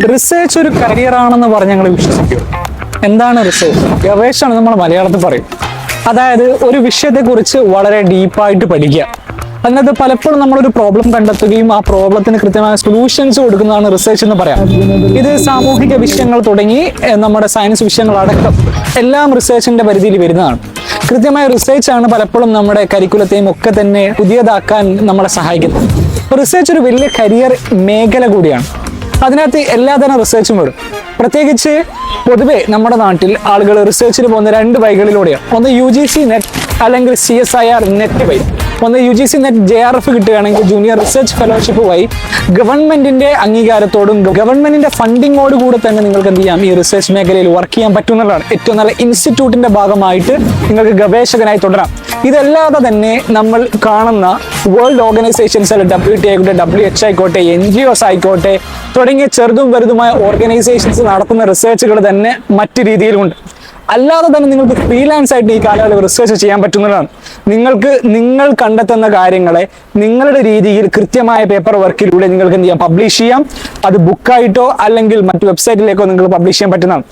Research ഒരു കരിയറാണെന്ന് പറഞ്ഞ് ഞങ്ങൾ വിശ്വസിക്കും. എന്താണ് റിസർച്ച്? ഗവേഷണം നമ്മൾ മലയാളത്തിൽ പറയും. അതായത് ഒരു വിഷയത്തെക്കുറിച്ച് വളരെ ഡീപ്പായിട്ട് പഠിക്കുക. അതിനകത്ത് പലപ്പോഴും നമ്മളൊരു പ്രോബ്ലം കണ്ടെത്തുകയും ആ പ്രോബ്ലത്തിന് കൃത്യമായ സൊല്യൂഷൻസ് കൊടുക്കുന്നതാണ് റിസർച്ച് എന്ന് പറയാം. ഇത് സാമൂഹിക വിഷയങ്ങൾ തുടങ്ങി നമ്മുടെ സയൻസ് വിഷയങ്ങളടക്കം എല്ലാം റിസർച്ചിന്റെ പരിധിയിൽ വരുന്നതാണ്. കൃത്യമായ റിസർച്ചാണ് പലപ്പോഴും നമ്മുടെ കരിക്കുലത്തെയും ഒക്കെ തന്നെ പുതിയതാക്കാൻ നമ്മളെ സഹായിക്കുന്നത്. റിസർച്ച് ഒരു വലിയ കരിയർ മേഖല കൂടിയാണ്. അതിനകത്ത് എല്ലാതരം റിസർച്ചും വരും. പ്രത്യേകിച്ച് പൊതുവെ നമ്മുടെ നാട്ടിൽ ആളുകൾ റിസർച്ചിന് പോകുന്ന രണ്ട് വഴികളിലൂടെയാണ്. ഒന്ന് UGC നെറ്റ് അല്ലെങ്കിൽ CSIR നെറ്റ് വഴി. ഒന്ന് UGC നെറ്റ് JRF കിട്ടുകയാണെങ്കിൽ ജൂനിയർ റിസർച്ച് ഫെലോഷിപ്പ് വഴി ഗവൺമെന്റിന്റെ അംഗീകാരത്തോടും ഗവൺമെന്റിന്റെ ഫണ്ടിങ്ങോട് കൂടെ തന്നെ നിങ്ങൾക്ക് എന്ത് ചെയ്യാം, ഈ റിസർച്ച് മേഖലയിൽ വർക്ക് ചെയ്യാൻ പറ്റുന്നതാണ്. ഏറ്റവും നല്ല ഇൻസ്റ്റിറ്റ്യൂട്ടിന്റെ ഭാഗമായിട്ട് നിങ്ങൾക്ക് ഗവേഷകനായി തുടരാം. ഇതല്ലാതെ തന്നെ നമ്മൾ കാണുന്ന വേൾഡ് ഓർഗനൈസേഷൻസ്, WTA ആയിക്കോട്ടെ, WHO ആയിക്കോട്ടെ, NGOs ആയിക്കോട്ടെ തുടങ്ങിയ ചെറുതും വലുതുമായ ഓർഗനൈസേഷൻസ് നടത്തുന്ന റിസർച്ചുകൾ തന്നെ മറ്റു രീതിയിലുണ്ട്. അല്ലാതെ തന്നെ നിങ്ങൾക്ക് ഫ്രീലാൻസ് ആയിട്ട് ഈ കാലയളവ് റിസർച്ച് ചെയ്യാൻ പറ്റുന്നതാണ്. നിങ്ങൾ കണ്ടെത്തുന്ന കാര്യങ്ങളെ നിങ്ങളുടെ രീതിയിൽ കൃത്യമായ പേപ്പർ വർക്കിലൂടെ നിങ്ങൾക്ക് എന്ത് ചെയ്യാം, പബ്ലിഷ് ചെയ്യാം. അത് ബുക്കായിട്ടോ അല്ലെങ്കിൽ മറ്റു വെബ്സൈറ്റിലേക്കോ നിങ്ങൾക്ക് പബ്ലിഷ് ചെയ്യാൻ പറ്റുന്നതാണ്.